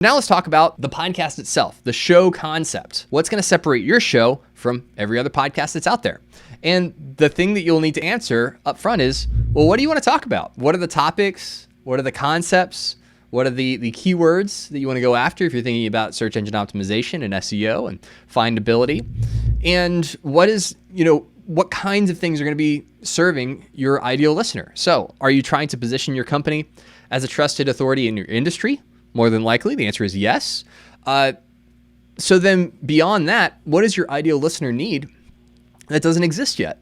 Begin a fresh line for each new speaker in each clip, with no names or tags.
Now let's talk about the podcast itself, the show concept. What's going to separate your show from every other podcast that's out there? And the thing that you'll need to answer up front is, well, what do you want to talk about? What are the topics? What are the concepts? What are the keywords that you want to go after if you're thinking about search engine optimization and SEO and findability? And what kinds of things are going to be serving your ideal listener? So are you trying to position your company as a trusted authority in your industry? More than likely, the answer is yes. So then beyond that, what does your ideal listener need that doesn't exist yet?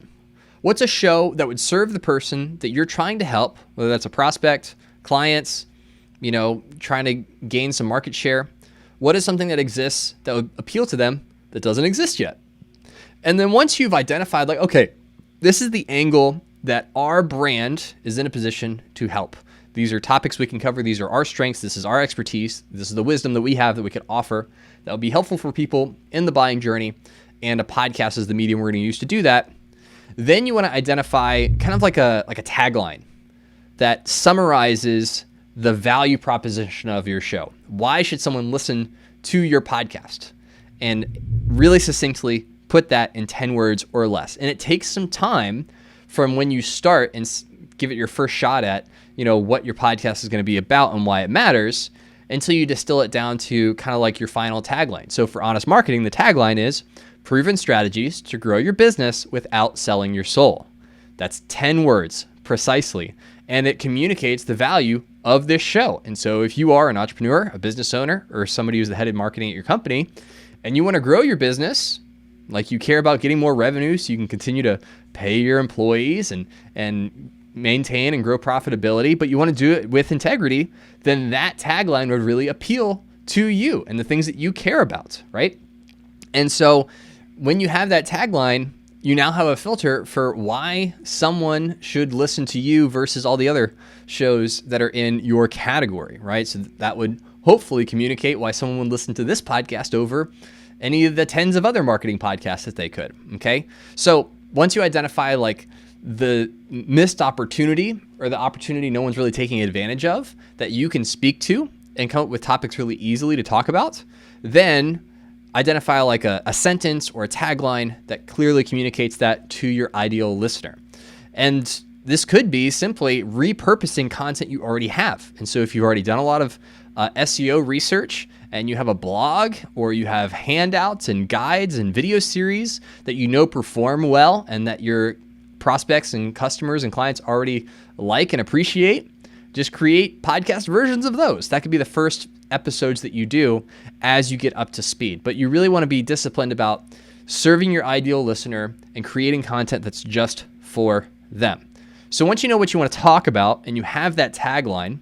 What's a show that would serve the person that you're trying to help, whether that's a prospect, clients, trying to gain some market share? What is something that exists that would appeal to them that doesn't exist yet? And then once you've identified, okay, this is the angle that our brand is in a position to help. These are topics we can cover. These are our strengths. This is our expertise. This is the wisdom that we have that we can offer that would be helpful for people in the buying journey. And a podcast is the medium we're going to use to do that. Then you want to identify kind of like a tagline that summarizes the value proposition of your show. Why should someone listen to your podcast? And really succinctly put that in 10 words or less. And it takes some time from when you start and give it your first shot at, what your podcast is going to be about and why it matters, until you distill it down to kind of like your final tagline. So for Honest Marketing, the tagline is proven strategies to grow your business without selling your soul. That's 10 words precisely. And it communicates the value of this show. And so if you are an entrepreneur, a business owner, or somebody who's the head of marketing at your company, and you want to grow your business, like you care about getting more revenue so you can continue to pay your employees and maintain and grow profitability, but you want to do it with integrity, then that tagline would really appeal to you and the things that you care about, right? And so when you have that tagline, you now have a filter for why someone should listen to you versus all the other shows that are in your category, right? So that would hopefully communicate why someone would listen to this podcast over any of the tens of other marketing podcasts that they could, okay? So once you identify the missed opportunity or the opportunity no one's really taking advantage of that you can speak to and come up with topics really easily to talk about, then identify a sentence or a tagline that clearly communicates that to your ideal listener. And this could be simply repurposing content you already have. And so if you've already done a lot of SEO research and you have a blog or you have handouts and guides and video series that perform well and that your prospects and customers and clients already like and appreciate, just create podcast versions of those. That could be the first episodes that you do as you get up to speed. But you really want to be disciplined about serving your ideal listener and creating content that's just for them. So once you know what you want to talk about and you have that tagline,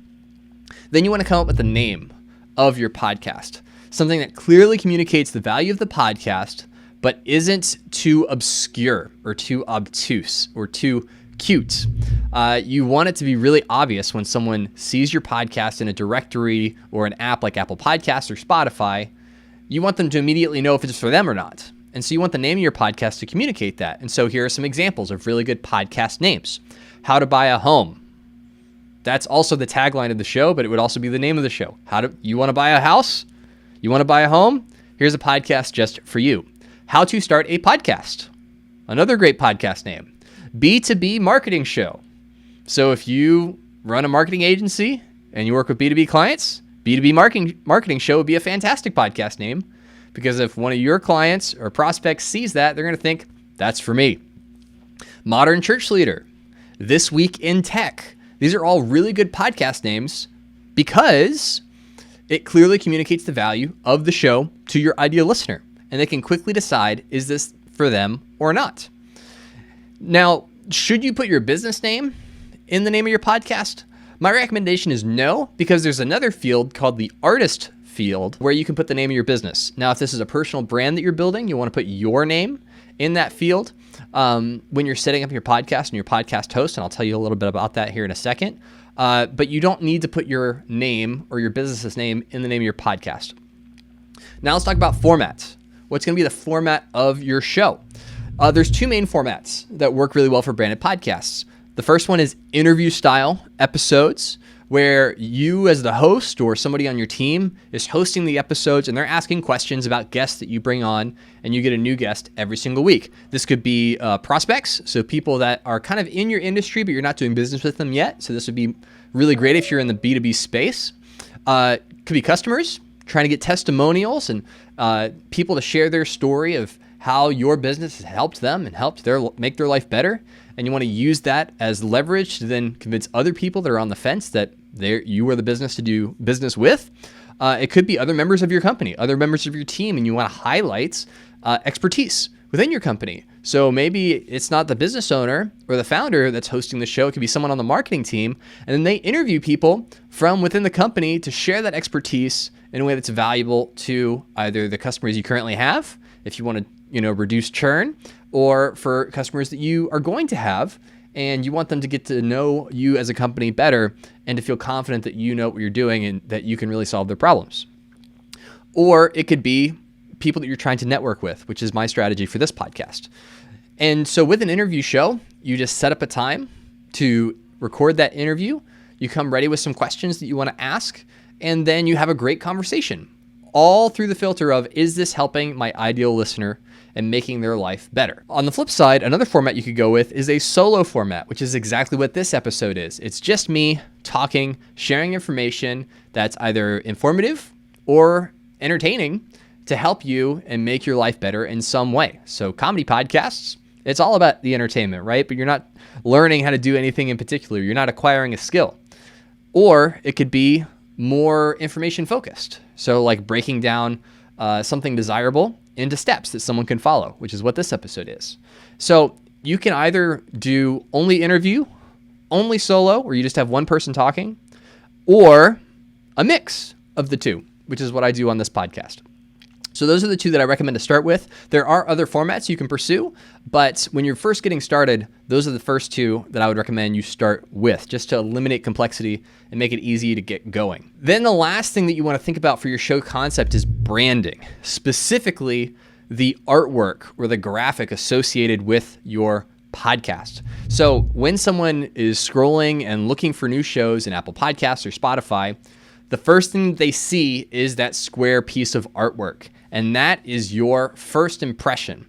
then you want to come up with the name of your podcast, something that clearly communicates the value of the podcast, but isn't too obscure or too obtuse or too cute. You want it to be really obvious when someone sees your podcast in a directory or an app like Apple Podcasts or Spotify. You want them to immediately know if it's for them or not. And so you want the name of your podcast to communicate that. And so here are some examples of really good podcast names. How to Buy a Home. That's also the tagline of the show, but it would also be the name of the show. You want to buy a house? You want to buy a home? Here's a podcast just for you. How to Start a Podcast. Another great podcast name. B2B Marketing Show. So if you run a marketing agency and you work with B2B clients, B2B Marketing Show would be a fantastic podcast name, because if one of your clients or prospects sees that, they're going to think, that's for me. Modern Church Leader. This Week in Tech. These are all really good podcast names because it clearly communicates the value of the show to your ideal listener, and they can quickly decide, is this for them or not? Now, should you put your business name in the name of your podcast? My recommendation is no, because there's another field called the artist field where you can put the name of your business. Now, if this is a personal brand that you're building, you want to put your name in that field when you're setting up your podcast and your podcast host, and I'll tell you a little bit about that here in a second. But you don't need to put your name or your business's name in the name of your podcast. Now let's talk about formats. What's going to be the format of your show? There's two main formats that work really well for branded podcasts. The first one is interview style episodes where you as the host or somebody on your team is hosting the episodes and they're asking questions about guests that you bring on, and you get a new guest every single week. This could be prospects, so people that are kind of in your industry, but you're not doing business with them yet. So this would be really great if you're in the B2B space. Could be customers trying to get testimonials and people to share their story of how your business has helped them and helped make their life better. And you want to use that as leverage to then convince other people that are on the fence that you are the business to do business with. It could be other members of your company, other members of your team, and you want to highlight expertise within your company. So maybe it's not the business owner or the founder that's hosting the show. It could be someone on the marketing team, and then they interview people from within the company to share that expertise in a way that's valuable to either the customers you currently have, if you want to reduce churn, or for customers that you are going to have and you want them to get to know you as a company better and to feel confident that you know what you're doing and that you can really solve their problems. Or it could be people that you're trying to network with, which is my strategy for this podcast. And so with an interview show, you just set up a time to record that interview. You come ready with some questions that you want to ask, and then you have a great conversation, all through the filter of, is this helping my ideal listener and making their life better? On the flip side, another format you could go with is a solo format, which is exactly what this episode is. It's just me talking, sharing information that's either informative or entertaining to help you and make your life better in some way. So comedy podcasts, it's all about the entertainment, right? But you're not learning how to do anything in particular. You're not acquiring a skill. Or it could be more information focused. So like breaking down something desirable into steps that someone can follow, which is what this episode is. So you can either do only interview, only solo, where you just have one person talking, or a mix of the two, which is what I do on this podcast. So those are the two that I recommend to start with. There are other formats you can pursue, but when you're first getting started, those are the first two that I would recommend you start with, just to eliminate complexity and make it easy to get going. Then the last thing that you want to think about for your show concept is branding, specifically the artwork or the graphic associated with your podcast. So when someone is scrolling and looking for new shows in Apple Podcasts or Spotify, the first thing they see is that square piece of artwork. And that is your first impression.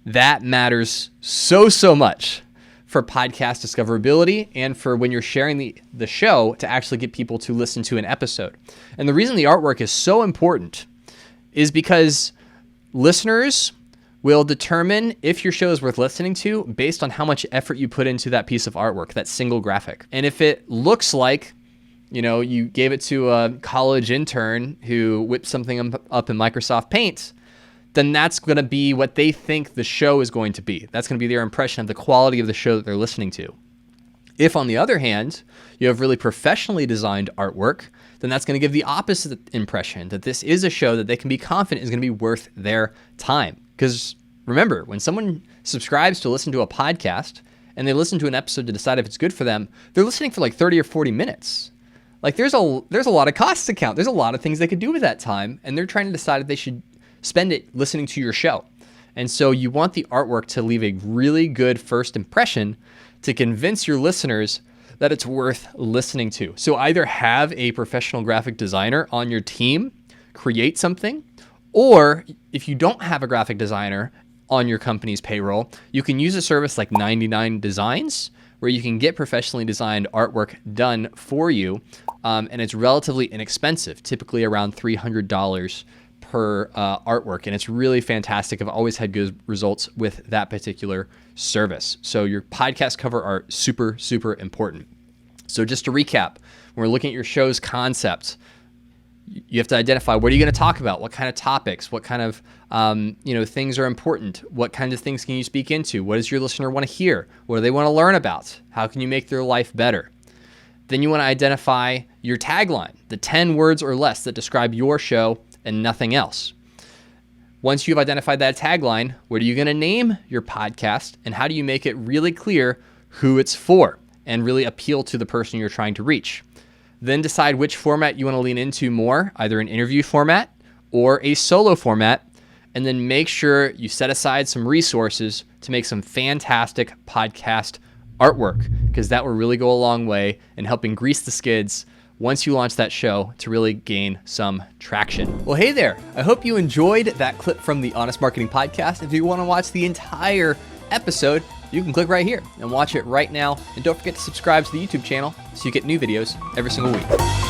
That matters so much for podcast discoverability and for when you're sharing the show to actually get people to listen to an episode. And the reason the artwork is so important is because listeners will determine if your show is worth listening to based on how much effort you put into that piece of artwork, that single graphic. And if it looks like you gave it to a college intern who whipped something up in Microsoft Paint, then that's going to be what they think the show is going to be. That's going to be their impression of the quality of the show that they're listening to. If, on the other hand, you have really professionally designed artwork, then that's going to give the opposite impression, that this is a show that they can be confident is going to be worth their time. Because remember, when someone subscribes to listen to a podcast and they listen to an episode to decide if it's good for them, they're listening for like 30 or 40 minutes. Like there's a lot of costs to count. There's a lot of things they could do with that time, and they're trying to decide if they should spend it listening to your show. And so you want the artwork to leave a really good first impression to convince your listeners that it's worth listening to. So either have a professional graphic designer on your team create something, or if you don't have a graphic designer on your company's payroll, you can use a service like 99 Designs, where you can get professionally designed artwork done for you, and it's relatively inexpensive, typically around $300 per artwork, and it's really fantastic. I've always had good results with that particular service. So your podcast cover art, super important. So just to recap, when we're looking at your show's concept, you have to identify, what are you going to talk about? What kind of topics? What kind of things are important? What kinds of things can you speak into? What does your listener want to hear? What do they want to learn about? How can you make their life better? Then you want to identify your tagline, the 10 words or less that describe your show and nothing else. Once you've identified that tagline, what are you going to name your podcast, and how do you make it really clear who it's for and really appeal to the person you're trying to reach? Then decide which format you want to lean into more, either an interview format or a solo format, and then make sure you set aside some resources to make some fantastic podcast artwork. because that will really go a long way in helping grease the skids once you launch that show to really gain some traction. Well, hey there. I hope you enjoyed that clip from the Honest Marketing Podcast. If you want to watch the entire episode, you can click right here and watch it right now. And don't forget to subscribe to the YouTube channel so you get new videos every single week.